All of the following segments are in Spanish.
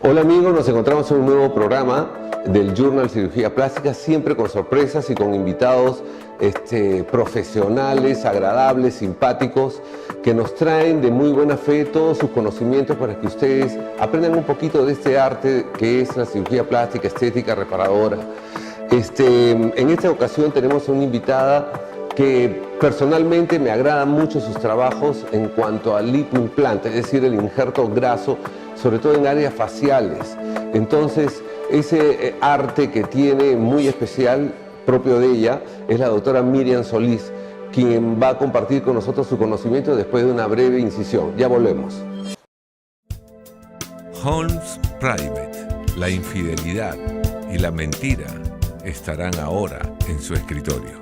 Hola amigos, nos encontramos en un nuevo programa del Journal Cirugía Plástica, siempre con sorpresas y con invitados profesionales, agradables, simpáticos, que nos traen de muy buena fe todos sus conocimientos para que ustedes aprendan un poquito de este arte que es la cirugía plástica, estética, reparadora. En esta ocasión tenemos una invitada que personalmente me agrada mucho sus trabajos en cuanto al lipoimplante, es decir, el injerto graso, sobre todo en áreas faciales. Entonces, ese arte que tiene muy especial, propio de ella, es la doctora Miriam Solís, quien va a compartir con nosotros su conocimiento después de una breve incisión. Ya volvemos. Holmes Private, la infidelidad y la mentira estarán ahora en su escritorio.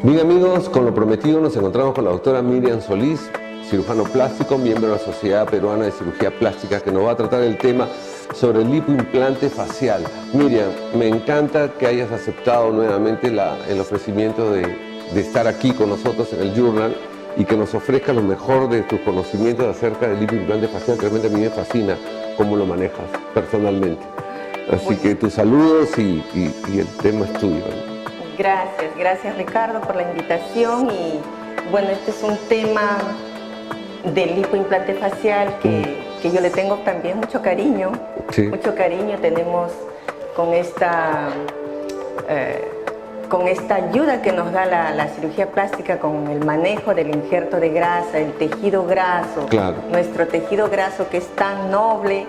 Bien amigos, con lo prometido nos encontramos con la doctora Miriam Solís, cirujano plástico, miembro de la Sociedad Peruana de Cirugía Plástica, que nos va a tratar el tema sobre el lipoimplante facial. Miriam, me encanta que hayas aceptado nuevamente el ofrecimiento de estar aquí con nosotros en el Journal y que nos ofrezcas lo mejor de tus conocimientos acerca del lipoimplante facial, que realmente a mí me fascina cómo lo manejas personalmente. Así que tus saludos y el tema es tuyo, ¿no? Gracias Ricardo por la invitación y bueno, este es un tema del lipoimplante facial que yo le tengo también mucho cariño, mucho cariño tenemos con esta ayuda que nos da la cirugía plástica con el manejo del injerto de grasa, el tejido graso, nuestro tejido graso que es tan noble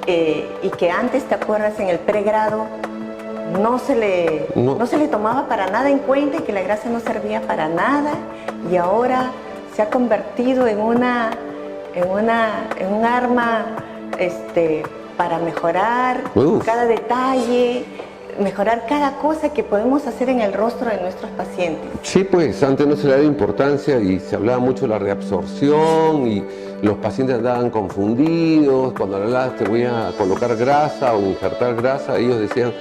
y que antes, ¿te acuerdas? En el pregrado no se le tomaba para nada en cuenta y que la grasa no servía para nada y ahora se ha convertido en un arma para mejorar cada detalle, mejorar cada cosa que podemos hacer en el rostro de nuestros pacientes. Sí, pues antes no se le daba importancia y se hablaba mucho de la reabsorción y los pacientes andaban confundidos. Cuando hablabas te voy a colocar grasa o injertar grasa, ellos decían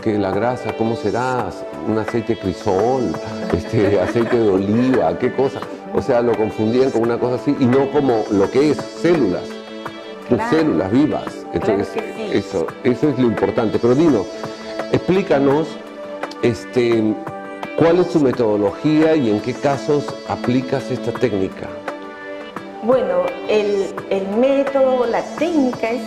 que la grasa, ¿cómo será? Un aceite de crisol, aceite de oliva, ¿qué cosa? O sea, lo confundían con una cosa así y no como lo que es células, tus células vivas. Entonces, eso es lo importante. Pero dinos, explícanos cuál es tu metodología y en qué casos aplicas esta técnica. Bueno, el método, la técnica es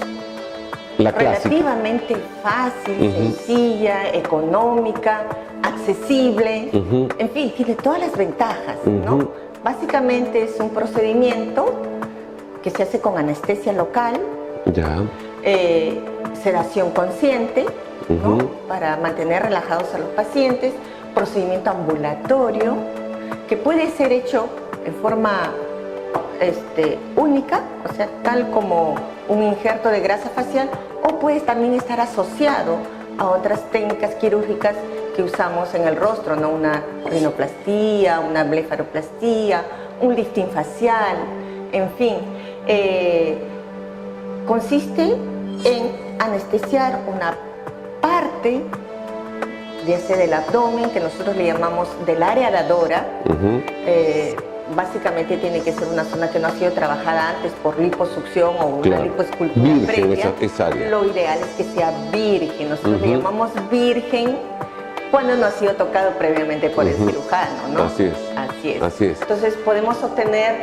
relativamente fácil, sencilla, económica, accesible, en fin, tiene todas las ventajas, ¿no? Básicamente es un procedimiento que se hace con anestesia local, sedación consciente, ¿no? Para mantener relajados a los pacientes, procedimiento ambulatorio, que puede ser hecho en forma única, o sea, tal como un injerto de grasa facial, o puede también estar asociado a otras técnicas quirúrgicas que usamos en el rostro, ¿no? Una rinoplastía, una blefaroplastía, un lifting facial, en fin. Consiste en anestesiar una parte, ya sea del abdomen, que nosotros le llamamos del área dadora. Básicamente tiene que ser una zona que no ha sido trabajada antes por liposucción o una lipoescultura previa. Esa área. Lo ideal es que sea virgen. Nosotros le llamamos virgen cuando no ha sido tocado previamente por el cirujano, ¿no? Así es. Entonces podemos obtener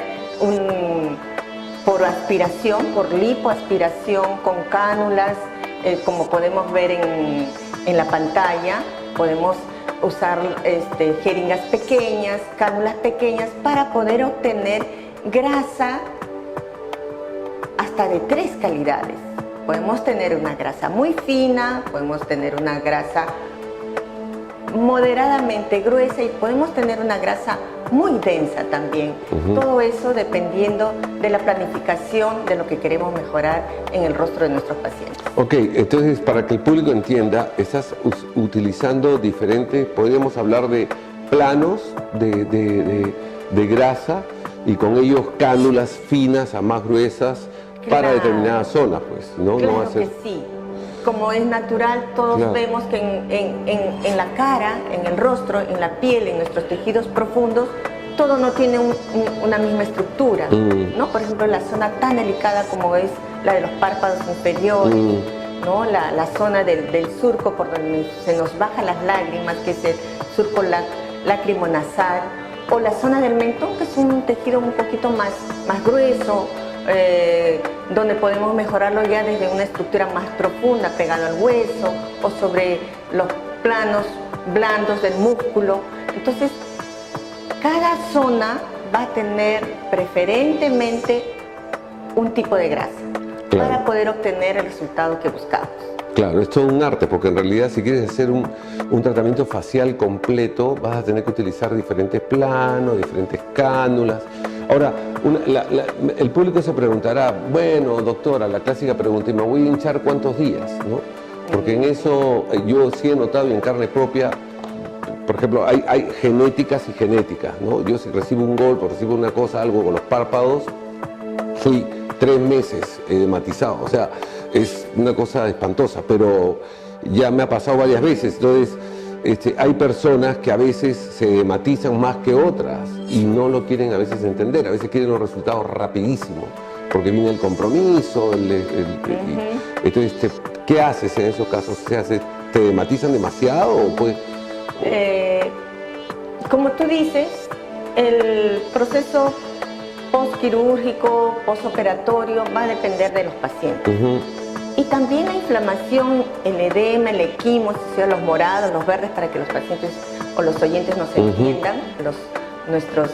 por aspiración, por lipoaspiración con cánulas, como podemos ver en la pantalla. Podemos usar jeringas pequeñas, cánulas pequeñas para poder obtener grasa hasta de 3 calidades. Podemos tener una grasa muy fina, podemos tener una grasa moderadamente gruesa y podemos tener una grasa muy densa también. Todo eso dependiendo de la planificación de lo que queremos mejorar en el rostro de nuestros pacientes. Ok, entonces para que el público entienda, estás utilizando diferentes, podríamos hablar de planos de grasa y con ellos cánulas finas a más gruesas para determinadas zonas, pues, ¿no? Claro que sí. Como es natural, todos vemos que en la cara, en el rostro, en la piel, en nuestros tejidos profundos, todo no tiene una misma estructura, ¿no? Por ejemplo, la zona tan delicada como es la de los párpados inferiores, ¿no? La zona del surco por donde se nos bajan las lágrimas, que es el surco lacrimonasal, o la zona del mentón, que es un tejido un poquito más grueso, donde podemos mejorarlo ya desde una estructura más profunda, pegado al hueso o sobre los planos blandos del músculo. Entonces, cada zona va a tener preferentemente un tipo de grasa, claro, para poder obtener el resultado que buscamos. Claro, es todo un arte, porque en realidad si quieres hacer un tratamiento facial completo vas a tener que utilizar diferentes planos, diferentes cánulas. Ahora, el público se preguntará, bueno, doctora, la clásica pregunta, ¿y me voy a hinchar cuántos días? ¿No? Porque en eso yo sí he notado y en carne propia, por ejemplo, hay genéticas y genéticas, ¿no? Yo si recibo un golpe o recibo una cosa, algo con los párpados, fui 3 meses edematizado, o sea, es una cosa espantosa, pero ya me ha pasado varias veces. Entonces, hay personas que a veces se edematizan más que otras y no lo quieren a veces entender, a veces quieren los resultados rapidísimos, porque viene el compromiso, entonces, ¿qué haces en esos casos? ¿Te edematizan demasiado o puede...? Como tú dices, el proceso postquirúrgico, postoperatorio va a depender de los pacientes. Y también la inflamación, el edema, el equimo, los morados, los verdes, para que los pacientes o los oyentes nos entiendan, nuestros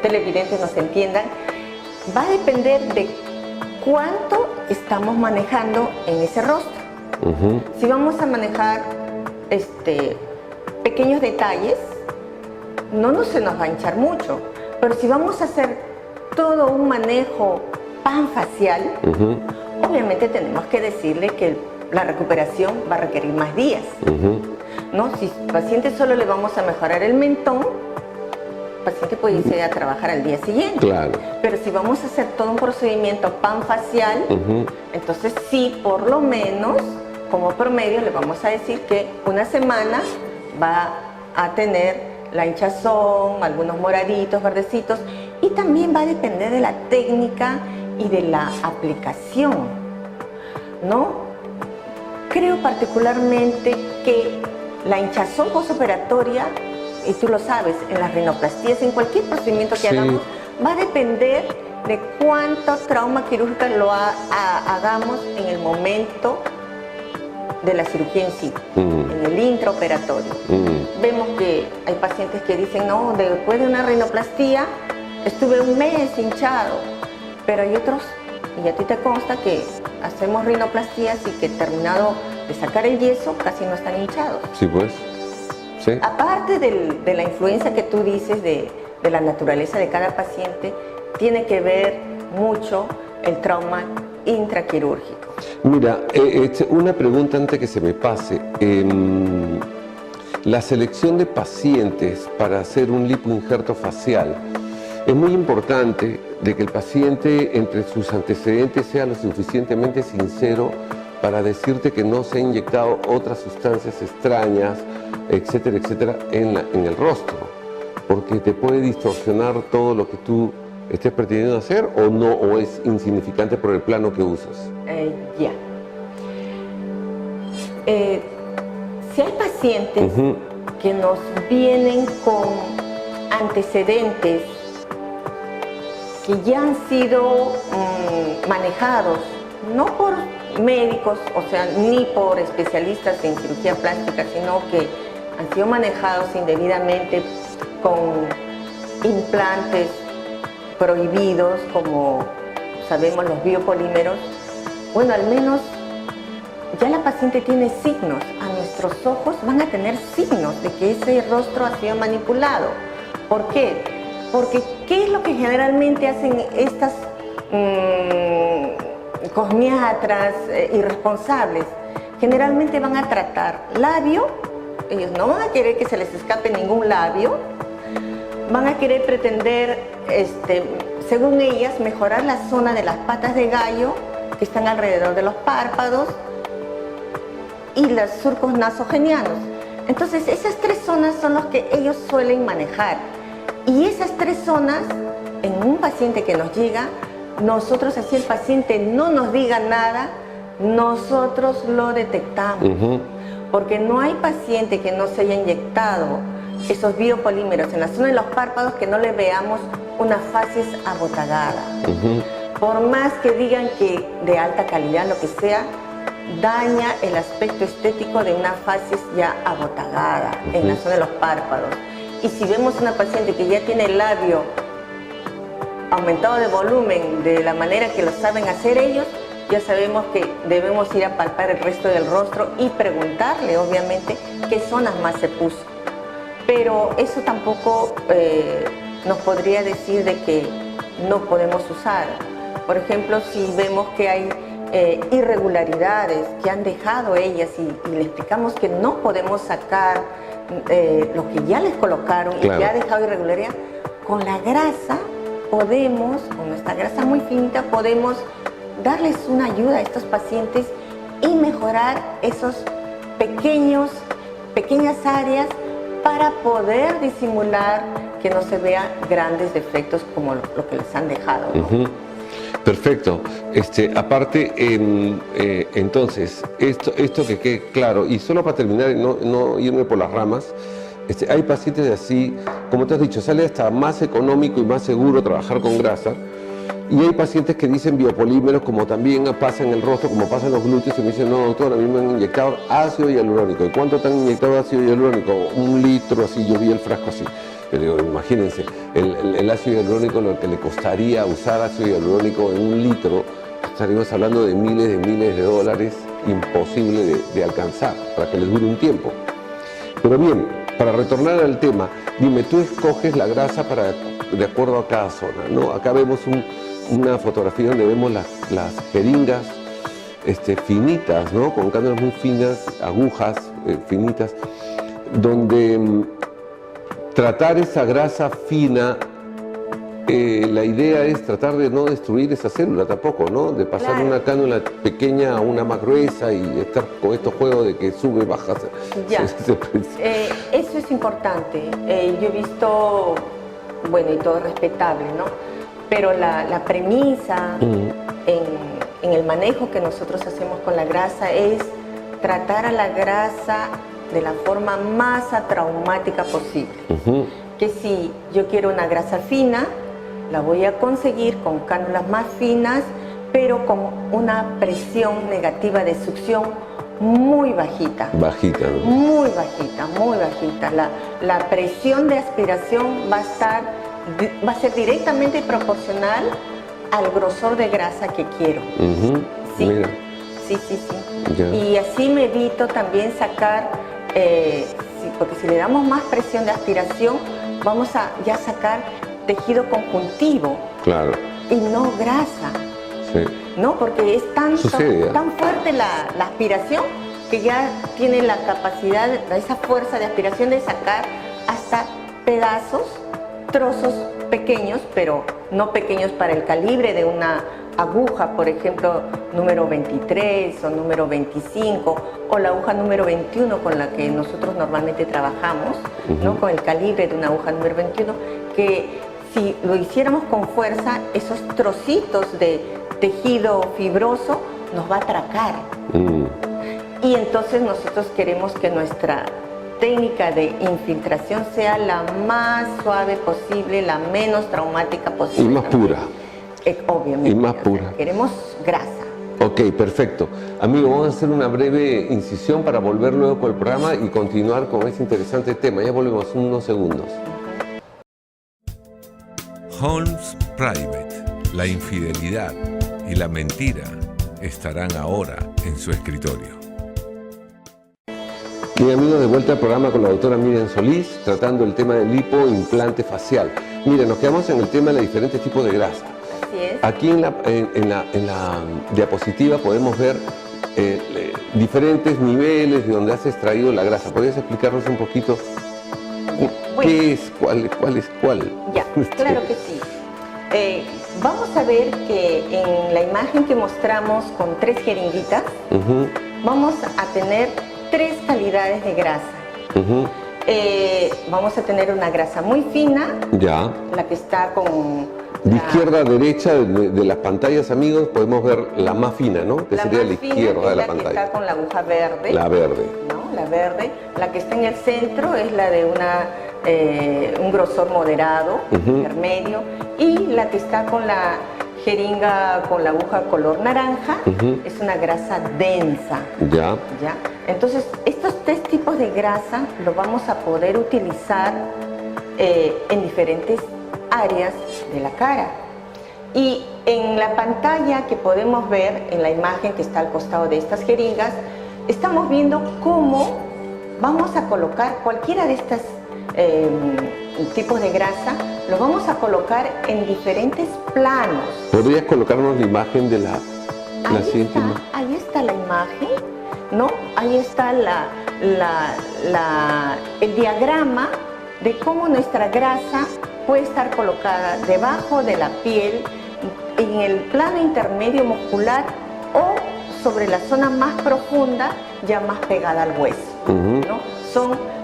televidentes nos entiendan, va a depender de cuánto estamos manejando en ese rostro. Si vamos a manejar pequeños detalles, no se nos va a hinchar mucho, pero si vamos a hacer todo un manejo panfacial, obviamente tenemos que decirle que la recuperación va a requerir más días. ¿No? Si al paciente solo le vamos a mejorar el mentón, el paciente puede irse a trabajar al día siguiente. Claro. Pero si vamos a hacer todo un procedimiento panfacial, entonces sí, por lo menos, como promedio, le vamos a decir que una semana va a tener la hinchazón, algunos moraditos, verdecitos, y también va a depender de la técnica y de la aplicación, ¿no? Creo particularmente que la hinchazón postoperatoria, y tú lo sabes, en las rinoplastías, en cualquier procedimiento que hagamos, va a depender de cuánto trauma quirúrgico lo hagamos en el momento de la cirugía en sí, en el intraoperatorio. Vemos que hay pacientes que dicen, no, después de una rinoplastía estuve un mes hinchado, pero hay otros, y a ti te consta que hacemos rinoplastías y que terminado de sacar el yeso casi no están hinchados. Sí, pues. Sí. Aparte de la influencia que tú dices de la naturaleza de cada paciente, tiene que ver mucho el trauma intraquirúrgico. Mira, una pregunta antes que se me pase. La selección de pacientes para hacer un lipoinjerto facial, es muy importante de que el paciente entre sus antecedentes sea lo suficientemente sincero para decirte que no se ha inyectado otras sustancias extrañas, etcétera, etcétera, en el rostro, porque te puede distorsionar todo lo que tú estés pretendiendo hacer, o no, o es insignificante por el plano que usas. Si hay pacientes que nos vienen con antecedentes que ya han sido manejados, no por médicos, o sea, ni por especialistas en cirugía plástica, sino que han sido manejados indebidamente con implantes prohibidos, como sabemos los biopolímeros, bueno, al menos ya la paciente tiene signos, a nuestros ojos van a tener signos de que ese rostro ha sido manipulado. ¿Por qué? Porque ¿qué es lo que generalmente hacen estas cosmiatras irresponsables? Generalmente van a tratar labio, ellos no van a querer que se les escape ningún labio, van a querer pretender, según ellas, mejorar la zona de las patas de gallo que están alrededor de los párpados y los surcos nasogenianos. Entonces, esas 3 zonas son las que ellos suelen manejar. Y esas 3 zonas, en un paciente que nos llega, nosotros, así el paciente no nos diga nada, nosotros lo detectamos. Porque no hay paciente que no se haya inyectado esos biopolímeros en la zona de los párpados que no le veamos una facies abotagada. Por más que digan que de alta calidad, lo que sea, daña el aspecto estético de una facies ya abotagada en la zona de los párpados. Y si vemos una paciente que ya tiene el labio aumentado de volumen de la manera que lo saben hacer ellos, ya sabemos que debemos ir a palpar el resto del rostro y preguntarle, obviamente, qué zonas más se puso. Pero eso tampoco nos podría decir de que no podemos usar. Por ejemplo, si vemos que hay irregularidades que han dejado ellas y le explicamos que no podemos sacar lo que ya les colocaron y que ha dejado irregularidad, con la grasa podemos, con nuestra grasa muy finita, podemos darles una ayuda a estos pacientes y mejorar esos pequeñas áreas para poder disimular que no se vean grandes defectos como lo que les han dejado, ¿no? Perfecto. Aparte, entonces, esto que quede claro, y solo para terminar y no irme por las ramas, hay pacientes así, como te has dicho, sale hasta más económico y más seguro trabajar con grasa, y hay pacientes que dicen biopolímeros, como también pasa en el rostro, como pasa en los glúteos, y me dicen, no doctor, a mí me han inyectado ácido hialurónico. ¿Y cuánto te han inyectado ácido hialurónico? 1 litro, así, yo vi el frasco así. Yo digo, imagínense, el ácido hialurónico, lo que le costaría usar ácido hialurónico en 1 litro, estaríamos hablando de miles de dólares, imposible de alcanzar, para que les dure un tiempo. Pero bien, para retornar al tema, dime, tú escoges la grasa de acuerdo a cada zona, ¿no? Acá vemos una fotografía donde vemos las jeringas finitas, ¿no? Con cánulas muy finas, agujas finitas, donde tratar esa grasa fina, la idea es tratar de no destruir esa célula tampoco, ¿no? De pasar una cánula pequeña a una más gruesa y estar con estos juegos de que sube, baja. Ya, eso es importante. Yo he visto, bueno, y todo es respetable, ¿no? Pero la premisa en el manejo que nosotros hacemos con la grasa es tratar a la grasa de la forma más atraumática posible. Que si yo quiero una grasa fina, la voy a conseguir con cánulas más finas, pero con una presión negativa de succión muy bajita. Bajita, ¿no? Muy bajita, muy bajita. La presión de aspiración va a ser directamente proporcional al grosor de grasa que quiero. ¿Sí? Mira. Sí. Ya. Y así me evito también sacar, porque si le damos más presión de aspiración, vamos a ya sacar tejido conjuntivo. Claro. Y no grasa. Sí. ¿No? Porque es tan fuerte la aspiración que ya tiene la capacidad, esa fuerza de aspiración de sacar hasta pedazos, trozos pequeños, pero no pequeños para el calibre de una aguja, por ejemplo, número 23 o número 25, o la aguja número 21 con la que nosotros normalmente trabajamos, ¿no? Con el calibre de una aguja número 21, que si lo hiciéramos con fuerza, esos trocitos de tejido fibroso nos va a atracar. Y entonces nosotros queremos que nuestra técnica de infiltración sea la más suave posible, la menos traumática posible. Y más pura. Obviamente. Y más pura. Queremos grasa. Ok, perfecto. Amigo, vamos a hacer una breve incisión para volver luego con el programa y continuar con este interesante tema. Ya volvemos en unos segundos. Holmes Private, la infidelidad y la mentira estarán ahora en su escritorio. Bien, amigos, de vuelta al programa con la doctora Miriam Solís, tratando el tema del lipoimplante facial. Miren, nos quedamos en el tema de los diferentes tipos de grasa. Así es. Aquí en la diapositiva podemos ver diferentes niveles de donde has extraído la grasa. ¿Podrías explicarnos un poquito qué es, cuál es cuál? Ya, claro que sí. Vamos a ver que en la imagen que mostramos con 3 jeringuitas, vamos a tener 3 calidades de grasa. Vamos a tener una grasa muy fina, la que está con De izquierda a derecha de las pantallas, amigos, podemos ver la más fina, ¿no? Que sería la izquierda de la pantalla. Que está con la aguja verde. La verde. ¿No? La verde. La que está en el centro es la de un grosor moderado, intermedio. Y la que está con la jeringa con la aguja color naranja es una grasa densa. Ya. Entonces, estos 3 tipos de grasa los vamos a poder utilizar en diferentes áreas de la cara. Y en la pantalla que podemos ver, en la imagen que está al costado de estas jeringas, estamos viendo cómo vamos a colocar cualquiera de estos tipos de grasa, lo vamos a colocar en diferentes planos. ¿Podrías colocarnos la imagen de la siguiente imagen? Ahí está la imagen, ¿no? Ahí está el diagrama de cómo nuestra grasa puede estar colocada debajo de la piel, en el plano intermedio muscular o sobre la zona más profunda, ya más pegada al hueso, ¿no?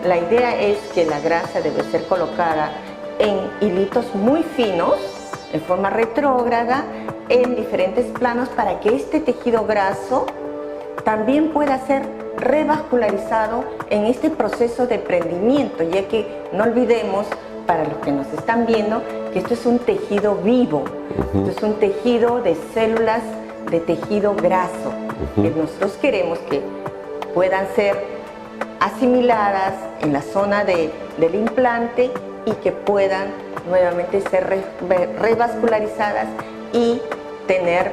La idea es que la grasa debe ser colocada en hilitos muy finos, en forma retrógrada, en diferentes planos, para que este tejido graso también pueda ser revascularizado en este proceso de prendimiento, ya que no olvidemos, para los que nos están viendo, que esto es un tejido vivo, esto es un tejido de células de tejido graso, que nosotros queremos que puedan ser asimiladas en la zona del implante y que puedan nuevamente ser revascularizadas y tener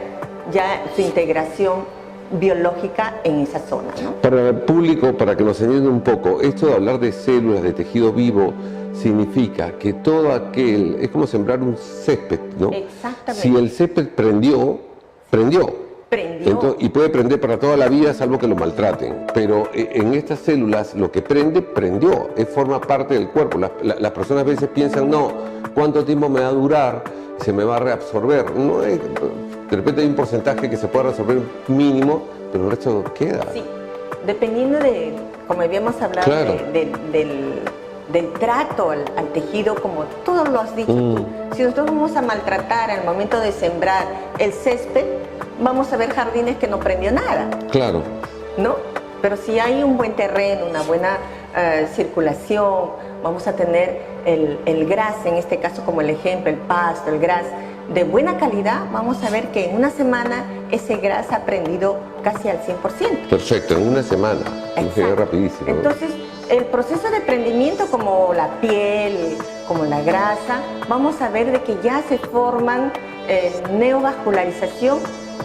ya su integración biológica en esa zona, ¿no? Para el público, para que nos entienda un poco, esto de hablar de células de tejido vivo significa que todo aquel, es como sembrar un césped, ¿no? Exactamente. Si el césped prendió. Entonces, y puede prender para toda la vida, salvo que lo maltraten. Pero en estas células lo que prendió, forma parte del cuerpo. Las personas a veces piensan, no, ¿cuánto tiempo me va a durar? Se me va a reabsorber. No es, de repente hay un porcentaje que se puede reabsorber mínimo, pero el resto queda. Sí, dependiendo de, como habíamos hablado, claro, del trato al tejido, como tú lo has dicho tú. Si nosotros vamos a maltratar al momento de sembrar el césped, vamos a ver jardines que no prendió nada. Claro. ¿No? Pero si hay un buen terreno, una buena circulación, vamos a tener el gras, en este caso como el ejemplo, el pasto, el gras de buena calidad, vamos a ver que en una semana ese gras ha prendido casi al 100%. Perfecto, en una semana. Es rapidísimo. Entonces, el proceso de prendimiento, como la piel, como la grasa, vamos a ver de que ya se forman neovascularización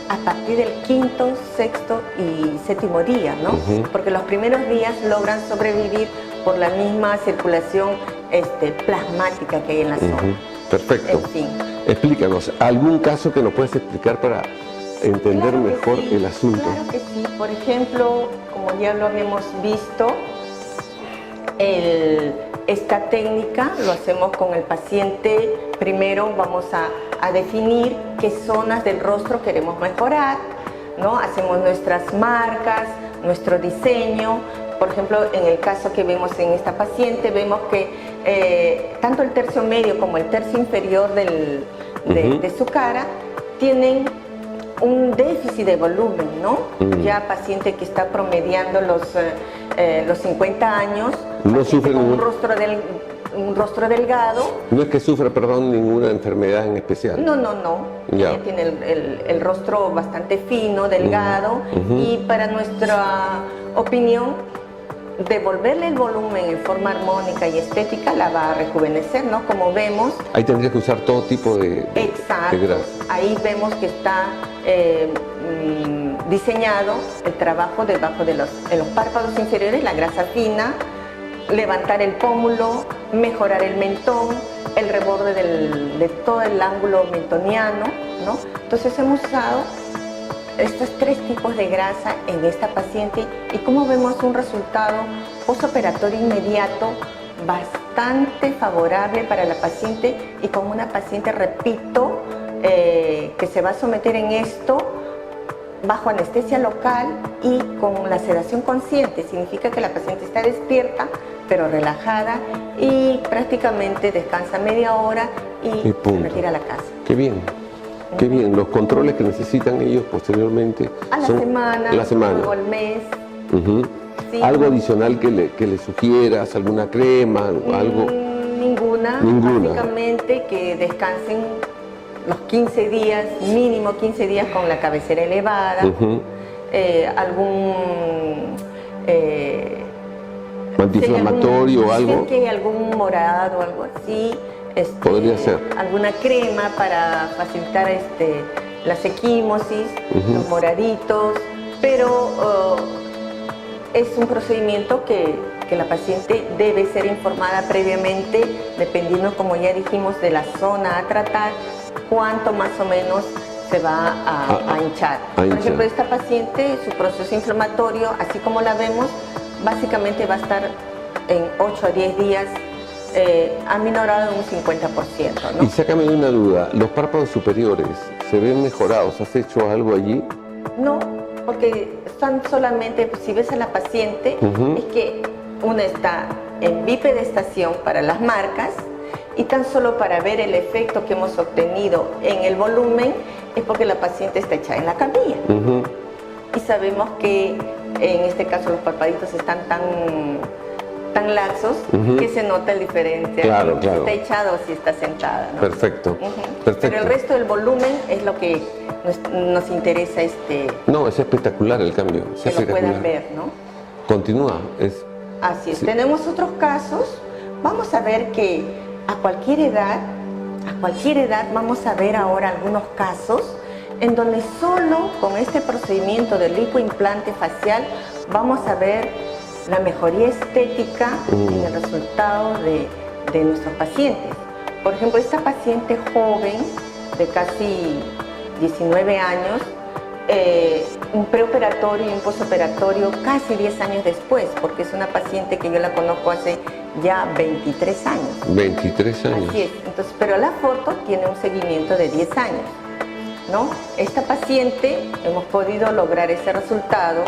a partir del 5º, 6º y 7º día, ¿no? Porque los primeros días logran sobrevivir por la misma circulación plasmática que hay en la zona. Perfecto. En fin. Explícanos, ¿algún caso que nos puedas explicar para entender mejor el asunto? Claro que sí. Por ejemplo, como ya lo habíamos visto, esta técnica lo hacemos con el paciente. Primero vamos a definir qué zonas del rostro queremos mejorar, ¿no? Hacemos nuestras marcas, nuestro diseño. Por ejemplo, en el caso que vemos en esta paciente, vemos que tanto el tercio medio como el tercio inferior de su cara tienen un déficit de volumen, ¿no? Ya paciente que está promediando los 50 años, no sufre con un rostro delgado. No es que sufra, perdón, ninguna enfermedad en especial. No. Ya. Ella tiene el rostro bastante fino, delgado, y para nuestra opinión, devolverle el volumen en forma armónica y estética la va a rejuvenecer, ¿no? Como vemos. Ahí tendría que usar todo tipo de grasa. Ahí vemos que está diseñado el trabajo debajo de los párpados inferiores, la grasa fina, levantar el pómulo, mejorar el mentón, el reborde de todo el ángulo mentoniano, ¿no? Entonces hemos usado estos 3 tipos de grasa en esta paciente y como vemos un resultado postoperatorio inmediato bastante favorable para la paciente, y como una paciente, repito, que se va a someter en esto bajo anestesia local y con la sedación consciente. Significa que la paciente está despierta, pero relajada, y prácticamente descansa media hora y se retira a la casa. Qué bien. Qué bien, los controles que necesitan ellos posteriormente a la semana, luego al mes. Sí. ¿Algo adicional que le sugieras? ¿Alguna crema? Algo? Ninguna. Básicamente que descansen los 15 días, mínimo 15 días con la cabecera elevada. Algún antiinflamatorio o algo. Que algún morado o algo así. Podría ser. Alguna crema para facilitar las equimosis, los moraditos, pero es un procedimiento que la paciente debe ser informada previamente, dependiendo, como ya dijimos, de la zona a tratar, cuánto más o menos se va a hinchar. Por ejemplo, esta paciente, su proceso inflamatorio, así como la vemos, básicamente va a estar en 8 a 10 días aminorado en un 50%, ¿no? Y sácame de una duda, ¿los párpados superiores se ven mejorados? ¿Has hecho algo allí? No, porque están solamente, pues, si ves a la paciente, es que una está en bipedestación para las marcas, y tan solo para ver el efecto que hemos obtenido en el volumen es porque la paciente está echada en la camilla. Y sabemos que en este caso los párpados están tan laxos que se nota el diferencia. Claro, si está echado o si está sentada, ¿no? Perfecto. Pero el resto del volumen es lo que nos interesa. No, es espectacular el cambio. Que lo puedan ver, ¿no? Continúa. Así es. Sí. Tenemos otros casos. Vamos a ver que a cualquier edad vamos a ver ahora algunos casos en donde solo con este procedimiento del lipoimplante facial vamos a ver la mejoría estética en el resultado de nuestros pacientes. Por ejemplo, esta paciente joven de casi 19 años, un preoperatorio y un posoperatorio casi 10 años después, porque es una paciente que yo la conozco hace ya 23 años. 23 años. Así es. Entonces, pero la foto tiene un seguimiento de 10 años, ¿no? Esta paciente hemos podido lograr ese resultado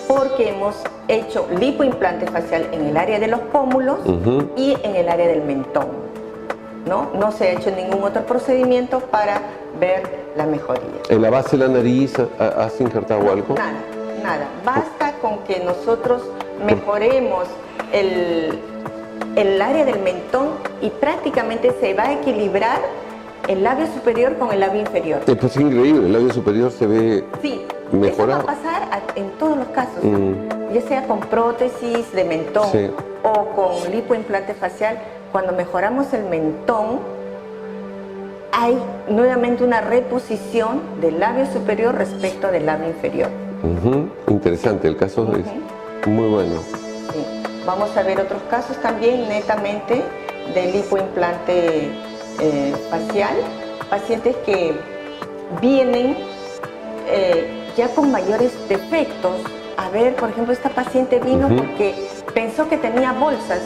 porque hemos hecho lipoimplante facial en el área de los pómulos y en el área del mentón, ¿no? No se ha hecho ningún otro procedimiento para ver la mejoría. ¿En la base de la nariz has injertado algo? Nada. Basta con que nosotros mejoremos el área del mentón y prácticamente se va a equilibrar el labio superior con el labio inferior. Pues es increíble, el labio superior se ve mejorado. Eso va a pasar en todos los casos, ya sea con prótesis de mentón o con lipoimplante facial. Cuando mejoramos el mentón, hay nuevamente una reposición del labio superior respecto del labio inferior. Interesante, el caso es muy bueno. Sí. Vamos a ver otros casos también netamente de lipoimplante facial, pacientes que vienen ya con mayores defectos. A ver, por ejemplo, esta paciente vino porque pensó que tenía bolsas,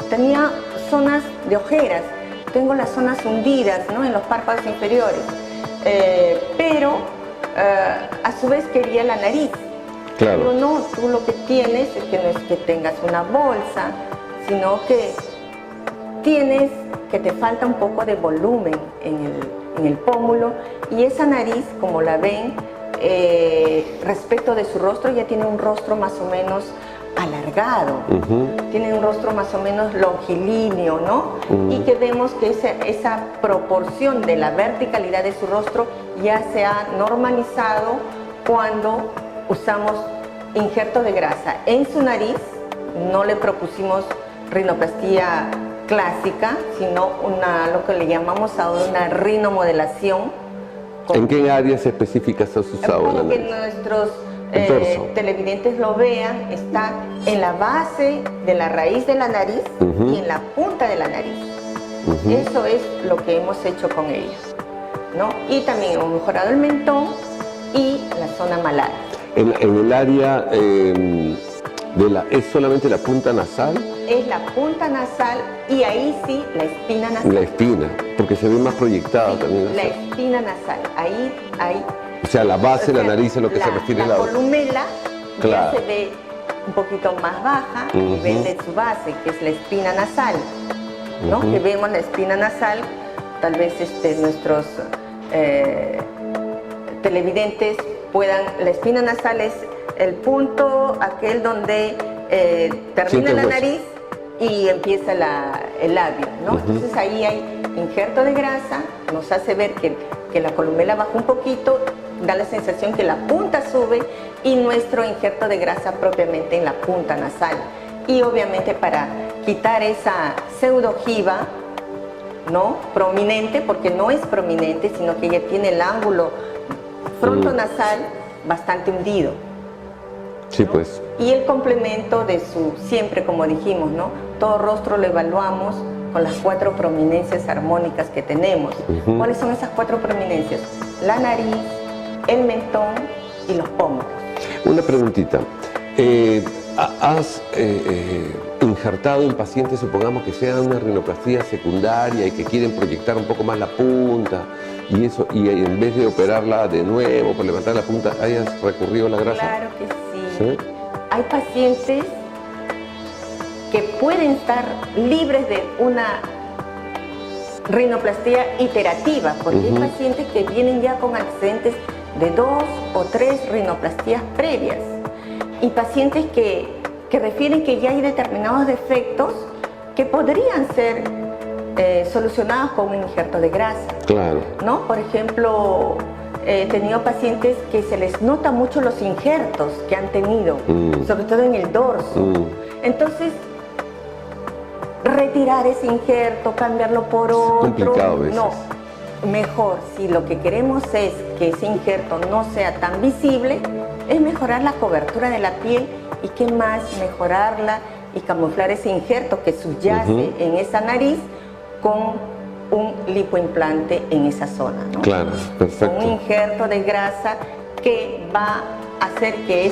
tenía zonas de ojeras, tengo las zonas hundidas, ¿no?, en los párpados inferiores, pero a su vez quería la nariz. Claro. Pero no, tú lo que tienes es que no es que tengas una bolsa, sino que tienes que te falta un poco de volumen en el pómulo, y esa nariz, como la ven, respecto de su rostro, ya tiene un rostro más o menos alargado, tiene un rostro más o menos longilíneo, ¿no? Y que vemos que esa proporción de la verticalidad de su rostro ya se ha normalizado cuando usamos injerto de grasa en su nariz. No le propusimos rinoplastía clásica, sino lo que le llamamos ahora una rinomodelación. ¿En qué áreas específicas has usado la nariz? Que nuestros televidentes lo vean, está en la base de la raíz de la nariz y en la punta de la nariz. Eso es lo que hemos hecho con ellos, ¿no? Y también hemos mejorado el mentón y la zona malar. En el área ¿es solamente la punta nasal? Es la punta nasal y ahí sí la espina nasal. La espina, porque se ve más proyectada también. La espina nasal, ahí. O sea, la base de la nariz es lo que se refiere a la columela, claro. ya se ve un poquito más baja a nivel de su base, que es la espina nasal, ¿no? Que vemos la espina nasal, tal vez nuestros televidentes puedan, la espina nasal es el punto aquel donde termina la nariz y empieza el labio, ¿no? Entonces ahí hay injerto de grasa, nos hace ver que la columela baja un poquito, da la sensación que la punta sube, y nuestro injerto de grasa propiamente en la punta nasal. Y obviamente para quitar esa pseudogiba, ¿no? Prominente, porque no es prominente, sino que ella tiene el ángulo frontonasal bastante hundido. Sí, ¿no? pues. Y el complemento de siempre como dijimos, ¿no? Todo rostro lo evaluamos con las 4 prominencias armónicas que tenemos. ¿Cuáles son esas 4 prominencias? La nariz, el mentón y los pómulos. Una preguntita. ¿Has injertado en pacientes, supongamos que sea una rinoplastía secundaria y que quieren proyectar un poco más la punta y eso, y en vez de operarla de nuevo para levantar la punta, hayas recurrido a la grasa? Claro que sí. Hay pacientes que pueden estar libres de una rinoplastía iterativa, porque hay pacientes que vienen ya con antecedentes de 2 o 3 rinoplastías previas, y pacientes que refieren que ya hay determinados defectos que podrían ser solucionados con un injerto de grasa. Claro. ¿No? Por ejemplo, he tenido pacientes que se les nota mucho los injertos que han tenido, sobre todo en el dorso. Entonces, retirar ese injerto, cambiarlo por otro, complicado a veces. No, mejor, si lo que queremos es que ese injerto no sea tan visible, es mejorar la cobertura de la piel, y qué más, mejorarla y camuflar ese injerto que subyace en esa nariz con un lipoimplante en esa zona, ¿no? Claro, perfecto. Un injerto de grasa que va a hacer que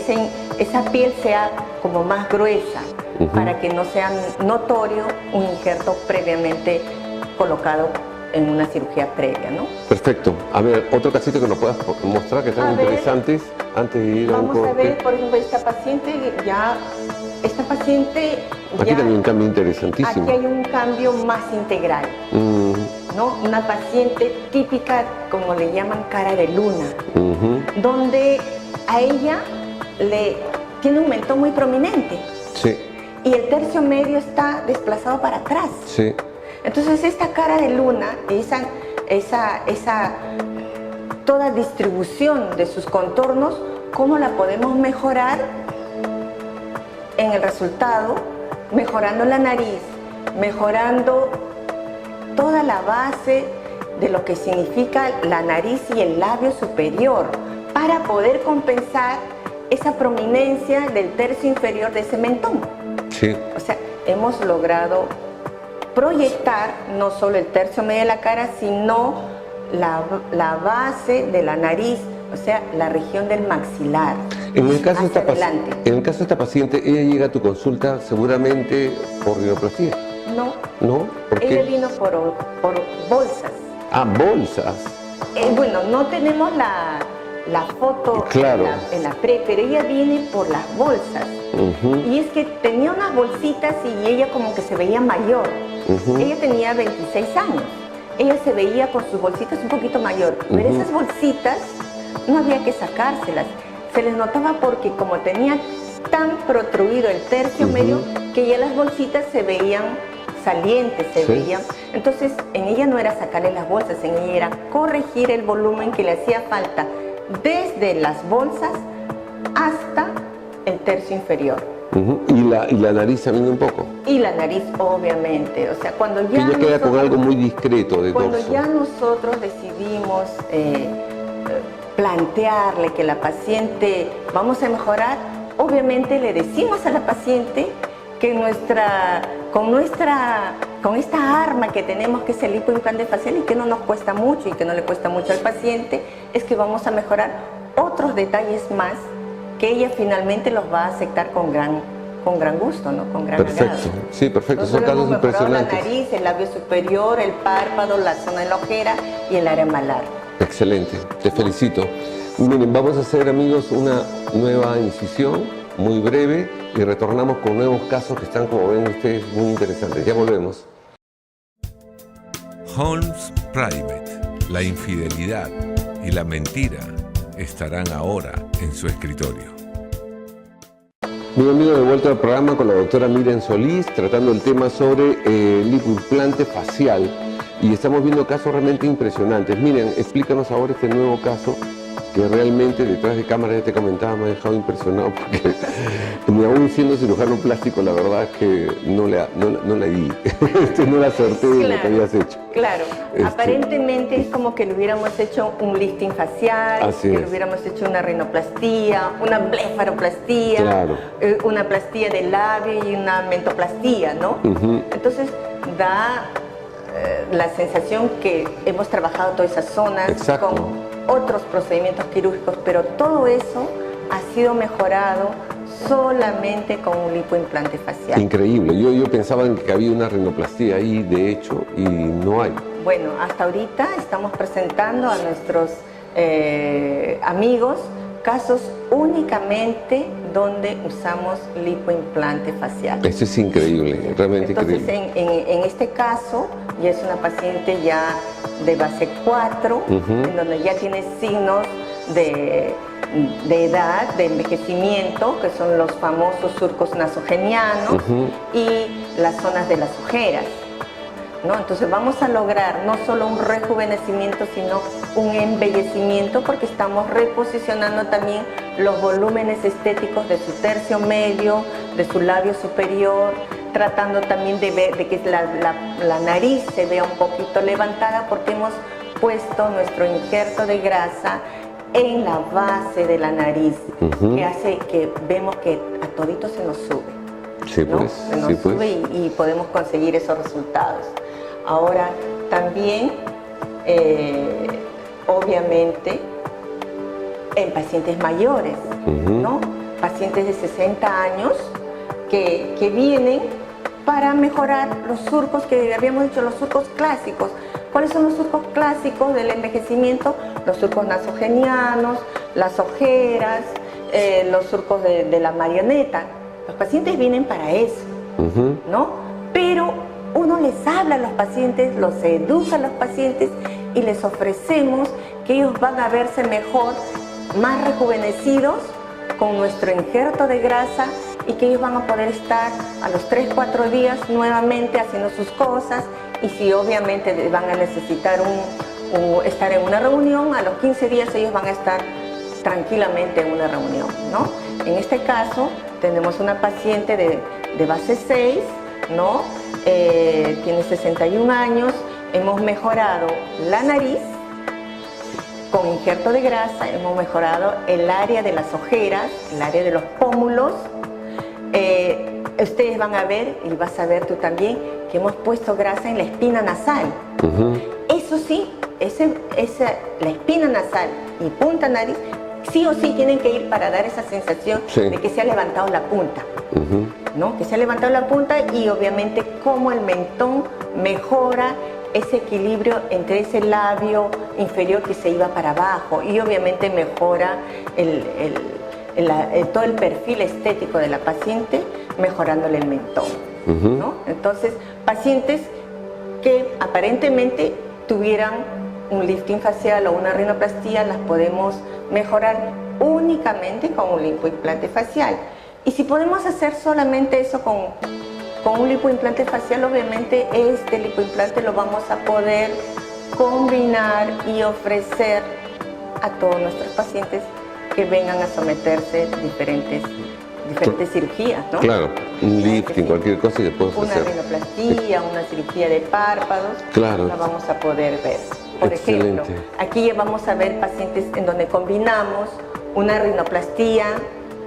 esa piel sea como más gruesa, para que no sea notorio un injerto previamente colocado en una cirugía previa, ¿no? Perfecto. A ver, otro casito que nos puedas mostrar que están interesantes antes de ir a un corte. Vamos a ver, por ejemplo, esta paciente ya aquí también hay un cambio interesantísimo. Aquí hay un cambio más integral, ¿no? Una paciente típica, como le llaman, cara de luna, donde a ella tiene un mentón muy prominente. Sí. Y el tercio medio está desplazado para atrás. Sí. Entonces esta cara de luna, esa toda distribución de sus contornos, ¿cómo la podemos mejorar en el resultado? Mejorando la nariz, mejorando toda la base de lo que significa la nariz y el labio superior, para poder compensar esa prominencia del tercio inferior de ese mentón. Sí. O sea, hemos logrado proyectar no solo el tercio medio de la cara, sino la base de la nariz, o sea, la región del maxilar. En el caso de esta paciente, ella llega a tu consulta seguramente por rinoplastía. No. ¿No? ¿Por qué? Ella vino por bolsas. Ah, bolsas. Bueno, no tenemos la foto en la pre, pero ella viene por las bolsas. Y es que tenía unas bolsitas y ella como que se veía mayor. Ella tenía 26 años. Ella se veía con sus bolsitas un poquito mayor. Pero esas bolsitas no había que sacárselas. Se les notaba porque como tenía tan protruido el tercio medio, que ya las bolsitas se veían salientes, se veían. Entonces, en ella no era sacarle las bolsas, en ella era corregir el volumen que le hacía falta desde las bolsas hasta el tercio inferior. ¿Y la nariz también un poco? Y la nariz, obviamente. O sea, cuando ya ella queda con algo muy discreto de cuando dorso. ya nosotros decidimos plantearle que la paciente vamos a mejorar, obviamente le decimos a la paciente que con esta arma que tenemos, que es el lipoimplante facial, y que no nos cuesta mucho y que no le cuesta mucho al paciente, es que vamos a mejorar otros detalles más que ella finalmente los va a aceptar con gran gusto, ¿no? Con gran agrado. Sí, perfecto. Son casos hemos mejorado impresionantes. La nariz, el labio superior, el párpado, la zona de la ojera y el área malar. Excelente, te felicito. Miren, vamos a hacer, amigos, una nueva incisión muy breve y retornamos con nuevos casos que están, como ven ustedes, muy interesantes. Ya volvemos. Homes Private, la infidelidad y la mentira estarán ahora en su escritorio. Bien, amigos, de vuelta al programa con la doctora Miriam Solís, tratando el tema sobre el lipoimplante facial. Y estamos viendo casos realmente impresionantes. Miriam, explícanos ahora este nuevo caso que realmente detrás de cámara, ya te comentaba, me ha dejado impresionado porque ni aún siendo cirujano plástico, la verdad es que no la di, no la acerté de lo que habías hecho. Claro, aparentemente es como que le hubiéramos hecho un lifting facial, le hubiéramos hecho una rinoplastía, una blefaroplastía, claro, una plastía de labio y una mentoplastía, ¿no? Entonces da la sensación que hemos trabajado todas esas zonas con otros procedimientos quirúrgicos, pero todo eso ha sido mejorado solamente con un lipoimplante facial. Increíble, yo pensaba que había una rinoplastía ahí, de hecho, y no hay. Bueno, hasta ahorita estamos presentando a nuestros amigos casos únicamente donde usamos lipoimplante facial. Eso es increíble, realmente increíble. Entonces, en este caso, ya es una paciente ya de base 4, en donde ya tiene signos de edad, de envejecimiento, que son los famosos surcos nasogenianos y las zonas de las ojeras, ¿no? Entonces vamos a lograr no solo un rejuvenecimiento, sino un embellecimiento, porque estamos reposicionando también los volúmenes estéticos de su tercio medio, de su labio superior, tratando también de ver de que la nariz se vea un poquito levantada, porque hemos puesto nuestro injerto de grasa en la base de la nariz, que hace que vemos que a todito se nos sube. Sí, ¿no? pues, se nos sube y podemos conseguir esos resultados. Ahora, también, obviamente, en pacientes mayores, ¿no? Pacientes de 60 años que vienen para mejorar los surcos que habíamos dicho, los surcos clásicos. ¿Cuáles son los surcos clásicos del envejecimiento? Los surcos nasogenianos, las ojeras, los surcos de la marioneta. Los pacientes vienen para eso, ¿no? Pero uno les habla a los pacientes, los educa a los pacientes y les ofrecemos que ellos van a verse mejor, más rejuvenecidos con nuestro injerto de grasa, y que ellos van a poder estar a los 3-4 días nuevamente haciendo sus cosas, y si obviamente van a necesitar estar en una reunión, a los 15 días ellos van a estar tranquilamente en una reunión, ¿no? En este caso tenemos una paciente de base 6, ¿no? Tiene 61 años, hemos mejorado la nariz con injerto de grasa, hemos mejorado el área de las ojeras, el área de los pómulos. Ustedes van a ver, y vas a ver tú también, que hemos puesto grasa en la espina nasal. Eso sí, la espina nasal y punta nariz, sí o sí tienen que ir para dar esa sensación de que se ha levantado la punta, ¿no? Que se ha levantado la punta, y obviamente cómo el mentón mejora ese equilibrio entre ese labio inferior que se iba para abajo, y obviamente mejora todo el perfil estético de la paciente, mejorándole el mentón, ¿no? Entonces, pacientes que aparentemente tuvieran un lifting facial o una rinoplastía, las podemos mejorar únicamente con un lipoimplante facial. Y si podemos hacer solamente eso con un lipoimplante facial, obviamente este lipoimplante lo vamos a poder combinar y ofrecer a todos nuestros pacientes que vengan a someterse diferentes cirugías, ¿no? Claro, un lifting, cualquier cosa que puedas hacer. Una rinoplastía, una cirugía de párpados, claro, la vamos a poder ver. Por ejemplo, aquí vamos a ver pacientes en donde combinamos una rinoplastía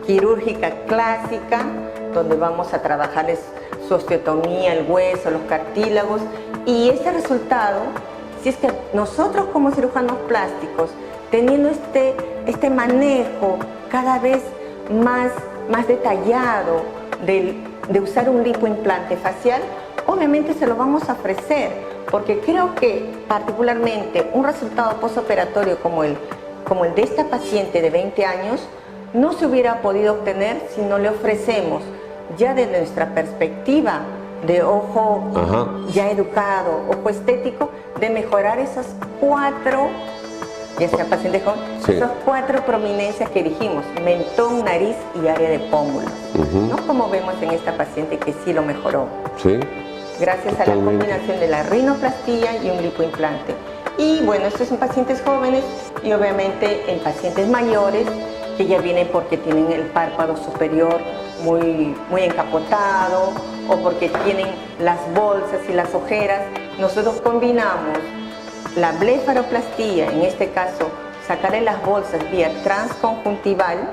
quirúrgica clásica, donde vamos a trabajarles su osteotomía, el hueso, los cartílagos, y ese resultado, si es que nosotros como cirujanos plásticos, teniendo este manejo cada vez más detallado de usar un lipoimplante facial, obviamente se lo vamos a ofrecer, porque creo que particularmente un resultado postoperatorio como el de esta paciente de 20 años no se hubiera podido obtener si no le ofrecemos, ya desde nuestra perspectiva de ojo ya educado, ojo estético, de mejorar esas 4, ya sea paciente joven, esas 4 prominencias que dijimos: mentón, nariz y área de pómulos, ¿no? Como vemos en esta paciente que sí lo mejoró. Sí. Gracias a la combinación de la rinoplastía y un lipoimplante. Y bueno, esto es en pacientes jóvenes y obviamente en pacientes mayores que ya vienen porque tienen el párpado superior muy encapotado o porque tienen las bolsas y las ojeras. Nosotros combinamos la blefaroplastía, en este caso sacarle las bolsas vía transconjuntival,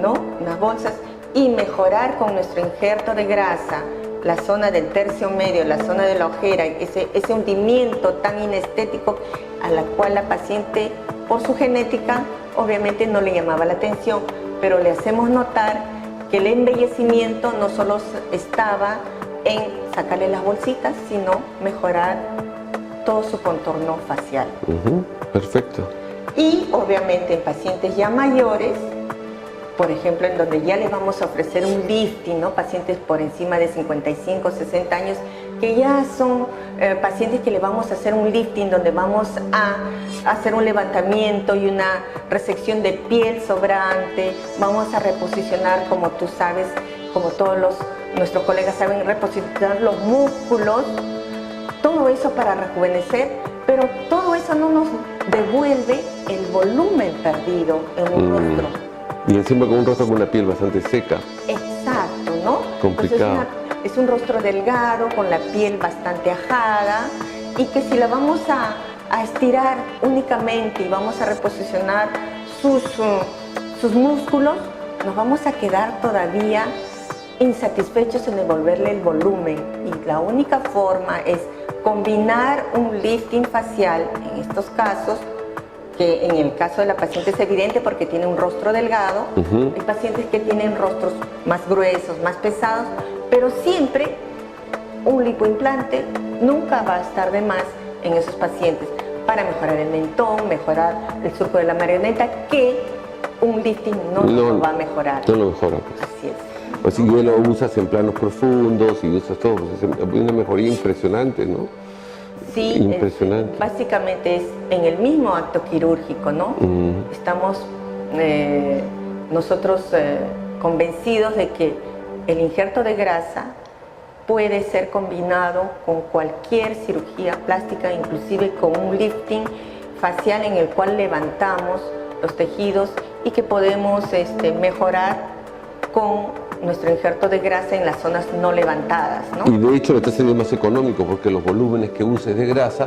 ¿no? Unas bolsas, y mejorar con nuestro injerto de grasa la zona del tercio medio, la zona de la ojera, ese hundimiento tan inestético a la cual la paciente, por su genética, obviamente no le llamaba la atención, pero le hacemos notar que el embellecimiento no solo estaba en sacarle las bolsitas, sino mejorar todo su contorno facial. Perfecto. Y obviamente en pacientes ya mayores, por ejemplo, en donde ya les vamos a ofrecer un lifting, ¿no? Pacientes por encima de 55, 60 años, que ya son pacientes que le vamos a hacer un lifting, donde vamos a hacer un levantamiento y una resección de piel sobrante, vamos a reposicionar, como tú sabes, como todos nuestros colegas saben, reposicionar los músculos, todo eso para rejuvenecer, pero todo eso no nos devuelve el volumen perdido en un rostro. Y encima con un rostro con una piel bastante seca. Exacto, ¿no? Complicado. Entonces es un rostro delgado, con la piel bastante ajada, y que si la vamos a estirar únicamente y vamos a reposicionar sus músculos, nos vamos a quedar todavía insatisfechos en devolverle el volumen. Y la única forma es combinar un lifting facial, en estos casos, que en el caso de la paciente es evidente porque tiene un rostro delgado. Hay pacientes que tienen rostros más gruesos, más pesados, pero siempre un lipoimplante nunca va a estar de más en esos pacientes para mejorar el mentón, mejorar el surco de la marioneta, que un lifting no lo va a mejorar. No lo mejora, pues. Así es. Así que lo usas en planos profundos y usas todo, pues es una mejoría impresionante, ¿no? Sí, impresionante. Básicamente es en el mismo acto quirúrgico, ¿no? Estamos nosotros convencidos de que el injerto de grasa puede ser combinado con cualquier cirugía plástica, inclusive con un lifting facial en el cual levantamos los tejidos y que podemos mejorar con nuestro injerto de grasa en las zonas no levantadas, ¿no? Y de hecho lo está haciendo más económico porque los volúmenes que uses de grasa,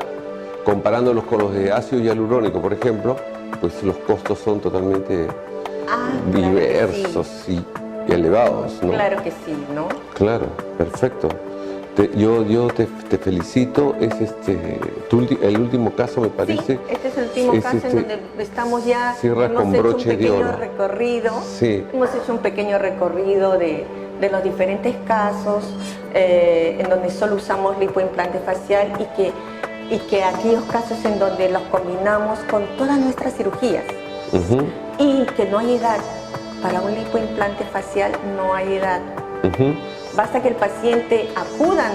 comparándolos con los de ácido hialurónico, por ejemplo, pues los costos son totalmente diversos y elevados, ¿no? Claro que sí, ¿no? Claro, perfecto. Yo te felicito. Es el último caso, me parece. Sí, este es el último caso en donde estamos ya. Cierra con broche de oro. Hemos hecho un pequeño recorrido de los diferentes casos en donde solo usamos lipoimplante facial y que aquellos casos en donde los combinamos con todas nuestras cirugías y que no hay edad. Para un lipoimplante facial no hay edad. Basta que el paciente acuda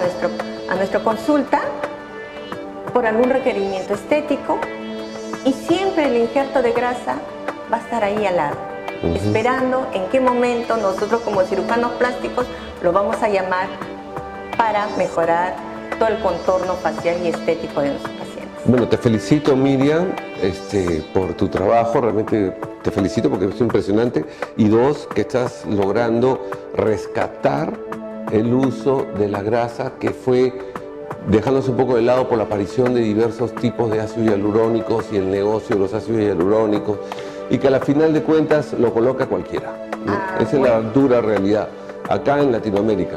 a nuestra consulta por algún requerimiento estético y siempre el injerto de grasa va a estar ahí al lado, esperando en qué momento nosotros como cirujanos plásticos lo vamos a llamar para mejorar todo el contorno facial y estético de nuestros pacientes. Bueno, te felicito, Miriam, por tu trabajo. Realmente te felicito porque es impresionante. Y dos, que estás logrando rescatar el uso de la grasa que fue dejándose un poco de lado por la aparición de diversos tipos de ácidos hialurónicos y el negocio de los ácidos hialurónicos, y que a la final de cuentas lo coloca cualquiera, ¿no? Esa es la dura realidad acá en Latinoamérica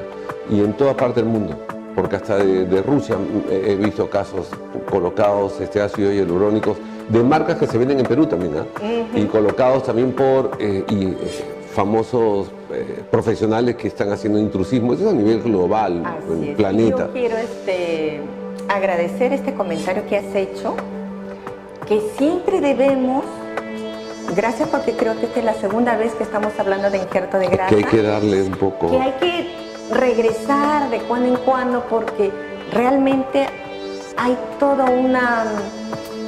y en toda parte del mundo, porque hasta de Rusia he visto casos colocados ácidos hialurónicos de marcas que se venden en Perú también, y colocados también por famosos profesionales que están haciendo intrusismo. Eso es a nivel global, en el planeta. Yo quiero agradecer este comentario que has hecho, que siempre debemos gracias, porque creo que esta es la segunda vez que estamos hablando de injerto de grasa. Que hay que darle un poco... Que hay que regresar de cuando en cuando, porque realmente hay toda una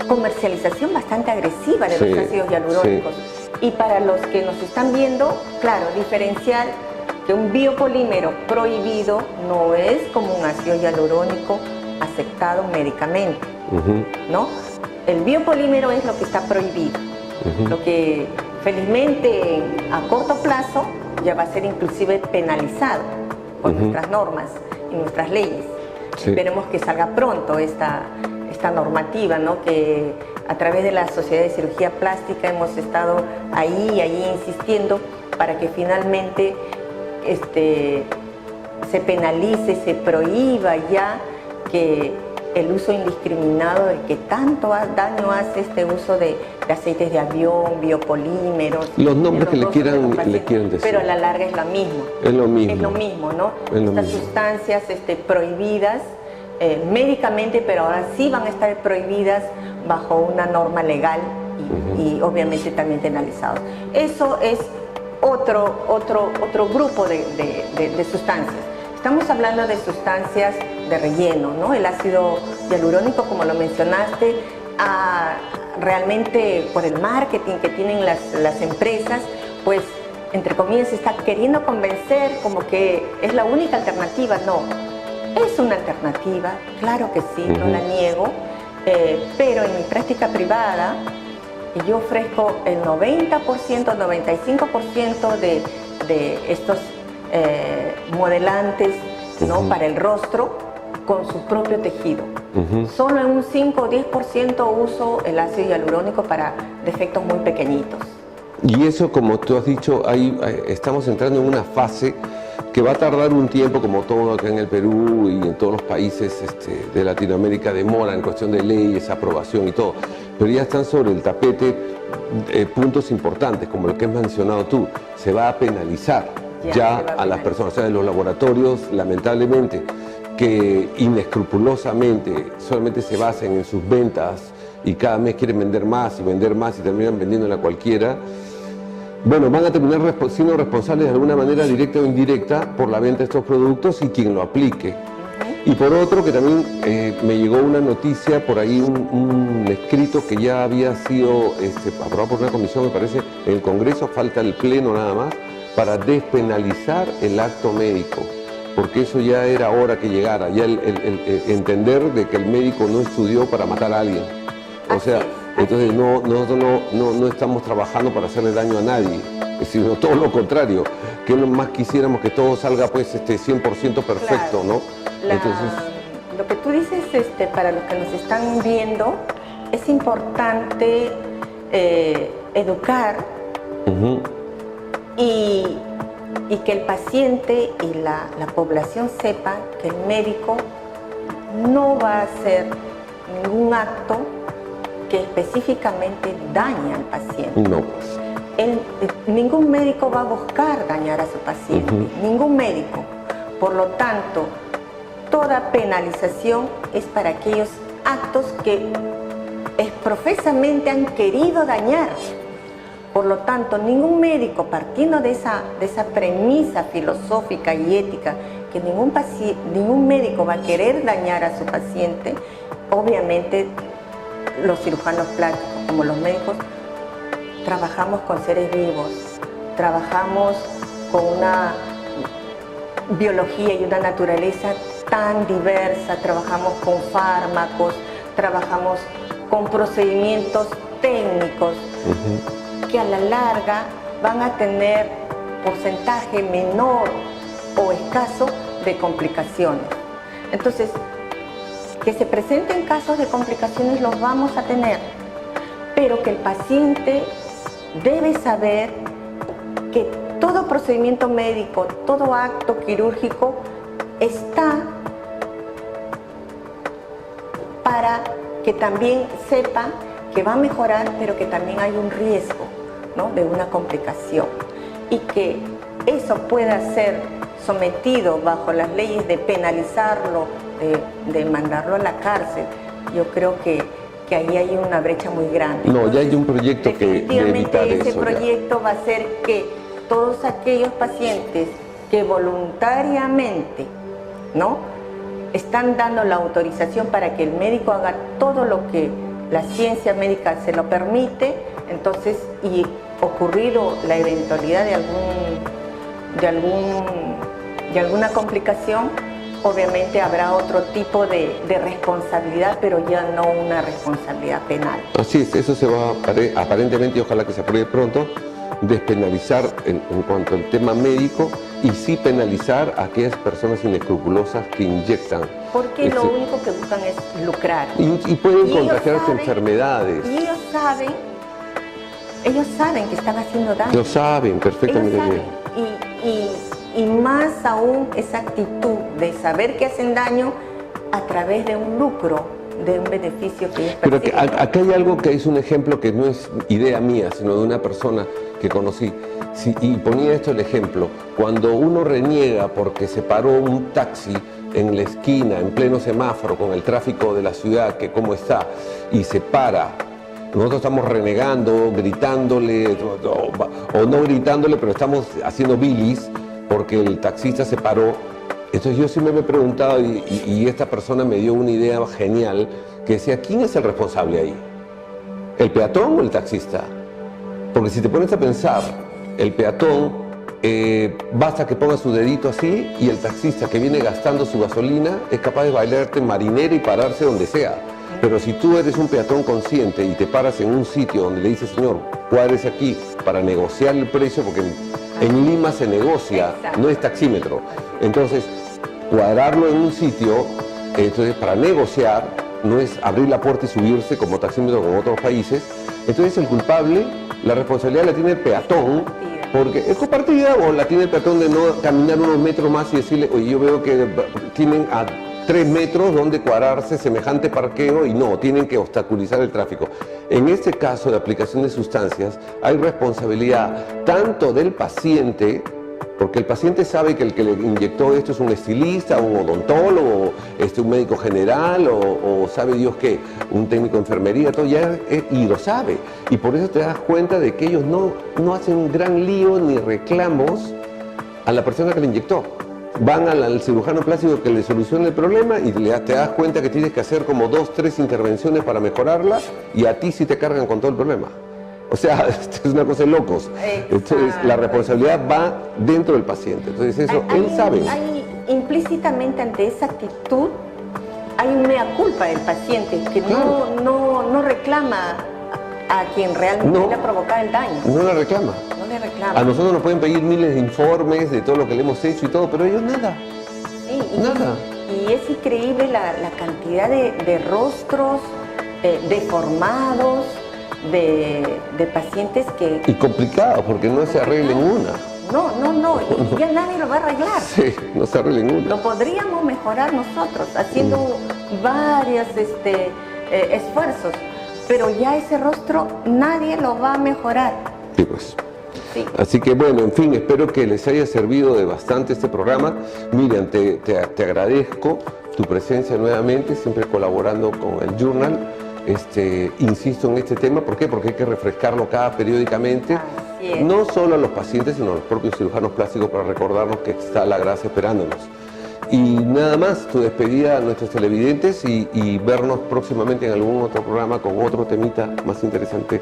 comercialización bastante agresiva de los ácidos hialurónicos. Y para los que nos están viendo, claro, diferenciar que un biopolímero prohibido no es como un ácido hialurónico aceptado médicamente, ¿no? El biopolímero es lo que está prohibido, lo que felizmente a corto plazo ya va a ser inclusive penalizado por nuestras normas y nuestras leyes. Esperemos que salga pronto esta normativa, ¿no? Que a través de la Sociedad de Cirugía Plástica hemos estado ahí insistiendo para que finalmente se penalice, se prohíba ya que el uso indiscriminado del que tanto daño hace este uso de aceites de avión, biopolímeros. Los nombres que le quieran decir. Pero a la larga es lo mismo. Es lo mismo. Es lo mismo, ¿no? Estas sustancias prohibidas médicamente, pero ahora sí van a estar prohibidas bajo una norma legal y obviamente también penalizados. Eso es otro grupo de sustancias. Estamos hablando de sustancias de relleno, ¿no? El ácido hialurónico, como lo mencionaste, realmente por el marketing que tienen las empresas, pues entre comillas se está queriendo convencer como que es la única alternativa. No, es una alternativa, claro que sí, no la niego, pero en mi práctica privada yo ofrezco el 90%, 95% de estos modelantes, ¿no? Para el rostro con su propio tejido. Solo en un 5 o 10% uso el ácido hialurónico para defectos muy pequeñitos. Y eso, como tú has dicho, estamos entrando en una fase que va a tardar un tiempo, como todo acá en el Perú y en todos los países de Latinoamérica demora en cuestión de leyes, aprobación y todo. Pero ya están sobre el tapete puntos importantes, como lo que has mencionado tú. Se va a penalizar ya a las personas, o sea, de los laboratorios, lamentablemente, que inescrupulosamente solamente se basan en sus ventas y cada mes quieren vender más y terminan vendiéndole a cualquiera. Bueno, van a terminar siendo responsables de alguna manera directa o indirecta por la venta de estos productos y quien lo aplique. Y por otro, que también me llegó una noticia por ahí, un escrito que ya había sido aprobado por una comisión, me parece, en el Congreso, falta el pleno nada más, para despenalizar el acto médico, porque eso ya era hora que llegara, ya el entender de que el médico no estudió para matar a alguien. O sea, entonces nosotros no estamos trabajando para hacerle daño a nadie, sino todo lo contrario, que más quisiéramos que todo salga pues 100% perfecto, claro, ¿no? Entonces, lo que tú dices, para los que nos están viendo, es importante educar y que el paciente y la población sepa que el médico no va a hacer ningún acto que específicamente daña al paciente. No. Ningún médico va a buscar dañar a su paciente, ningún médico. Por lo tanto, toda penalización es para aquellos actos que profesamente han querido dañar. Por lo tanto, ningún médico, partiendo de esa premisa filosófica y ética, que ningún médico va a querer dañar a su paciente, obviamente los cirujanos plásticos como los médicos trabajamos con seres vivos, trabajamos con una biología y una naturaleza tan diversa, trabajamos con fármacos, trabajamos con procedimientos técnicos que a la larga van a tener porcentaje menor o escaso de complicaciones. Entonces, que se presenten casos de complicaciones los vamos a tener, pero que el paciente debe saber que todo procedimiento médico, todo acto quirúrgico está para que también sepa que va a mejorar, pero que también hay un riesgo, ¿no?, de una complicación, y que eso pueda ser sometido bajo las leyes de penalizarlo, de mandarlo a la cárcel. Yo creo que porque ahí hay una brecha muy grande. No, ya hay un proyecto que de evitar eso. Ese proyecto va a hacer que todos aquellos pacientes que voluntariamente, ¿no?, están dando la autorización para que el médico haga todo lo que la ciencia médica se lo permite, entonces, y ocurrido la eventualidad de alguna complicación, obviamente habrá otro tipo de responsabilidad, pero ya no una responsabilidad penal. Así es, eso se va aparentemente, y ojalá que se apruebe pronto, despenalizar en cuanto al tema médico y sí penalizar a aquellas personas inescrupulosas que inyectan. Porque lo único que buscan es lucrar. Y pueden contagiarse enfermedades. Y ellos saben que están haciendo daño. Lo saben perfectamente bien. Y más aún esa actitud de saber que hacen daño a través de un lucro, de un beneficio que es Pero acá hay algo que es un ejemplo que no es idea mía, sino de una persona que conocí. Y ponía esto el ejemplo. Cuando uno reniega porque se paró un taxi en la esquina, en pleno semáforo, con el tráfico de la ciudad, que cómo está, y se para, nosotros estamos renegando, gritándole, o no gritándole, pero estamos haciendo bilis porque el taxista se paró. Entonces yo siempre me he preguntado, y esta persona me dio una idea genial, que decía, ¿quién es el responsable ahí? ¿El peatón o el taxista? Porque si te pones a pensar, el peatón basta que ponga su dedito así, y el taxista que viene gastando su gasolina es capaz de bailarte marinera y pararse donde sea. Pero si tú eres un peatón consciente y te paras en un sitio donde le dices, señor, cuádrese aquí para negociar el precio, porque en Lima se negocia, no es taxímetro. Entonces, cuadrarlo en un sitio, entonces para negociar, no es abrir la puerta y subirse como taxímetro con otros países. Entonces el culpable, la responsabilidad la tiene el peatón, porque es compartida, o la tiene el peatón de no caminar unos metros más y decirle, oye, yo veo que tienen a 3 metros donde cuadrarse semejante parqueo, y no, tienen que obstaculizar el tráfico. En este caso de aplicación de sustancias hay responsabilidad tanto del paciente, porque el paciente sabe que el que le inyectó esto es un estilista, un odontólogo, un médico general, o sabe Dios qué, un técnico de enfermería, todo ya y lo sabe. Y por eso te das cuenta de que ellos no hacen un gran lío ni reclamos a la persona que le inyectó. Van al cirujano plástico que le solucione el problema y te das cuenta que tienes que hacer como 2, 3 intervenciones para mejorarla, y a ti sí te cargan con todo el problema. O sea, es una cosa de locos. Entonces, la responsabilidad va dentro del paciente. Entonces, eso, él sabe. Implícitamente ante esa actitud hay un mea culpa del paciente, que no reclama a quien realmente le ha provocado el daño. No le reclama. No le reclama. A nosotros nos pueden pedir miles de informes de todo lo que le hemos hecho y todo, pero ellos nada. Sí, nada. Y es increíble la cantidad de rostros deformados, de pacientes que... Y complicados, porque no se arreglen una. No, y ya nadie lo va a arreglar. Sí, no se arreglen una. Lo podríamos mejorar nosotros, haciendo varios esfuerzos, pero ya ese rostro nadie lo va a mejorar. Sí, pues. Sí. Así que bueno, en fin, espero que les haya servido de bastante este programa. Miriam, te agradezco tu presencia nuevamente, siempre colaborando con el Journal. Insisto en este tema, ¿por qué? Porque hay que refrescarlo periódicamente, no solo a los pacientes, sino a los propios cirujanos plásticos, para recordarnos que está la grasa esperándonos. Y nada más, tu despedida a nuestros televidentes, y vernos próximamente en algún otro programa con otro temita más interesante,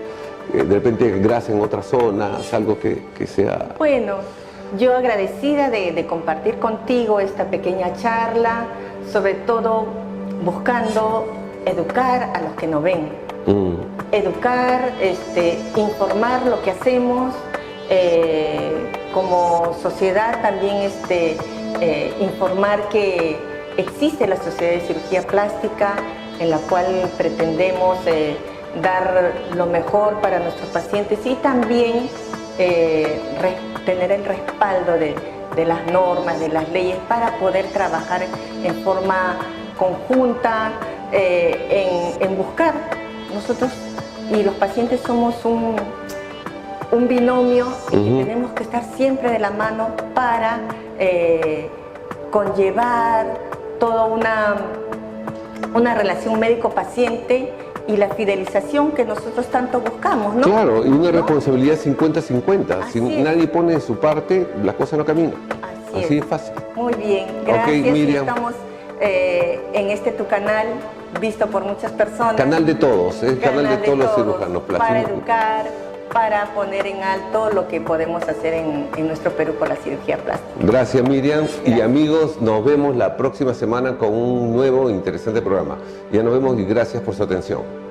de repente grasa en otras zonas, algo que sea... Bueno, yo agradecida de compartir contigo esta pequeña charla, sobre todo buscando educar a los que no ven, educar, informar lo que hacemos, como sociedad también informar que existe la Sociedad de Cirugía Plástica, en la cual pretendemos dar lo mejor para nuestros pacientes, y también tener el respaldo de las normas, de las leyes, para poder trabajar en forma conjunta, en buscar. Nosotros y los pacientes somos un binomio, y que tenemos que estar siempre de la mano para conllevar toda una relación médico-paciente y la fidelización que nosotros tanto buscamos, ¿no? Claro, y una responsabilidad 50-50. Si nadie pone su parte, la cosa no camina. Así es fácil. Muy bien, gracias. Okay, Miriam. Estamos en tu canal, visto por muchas personas. Canal de todos, es canal de todos los cirujanos plásticos. Para educar, para poner en alto lo que podemos hacer en nuestro Perú por la cirugía plástica. Gracias, Miriam. Gracias. Y amigos, nos vemos la próxima semana con un nuevo interesante programa. Ya nos vemos y gracias por su atención.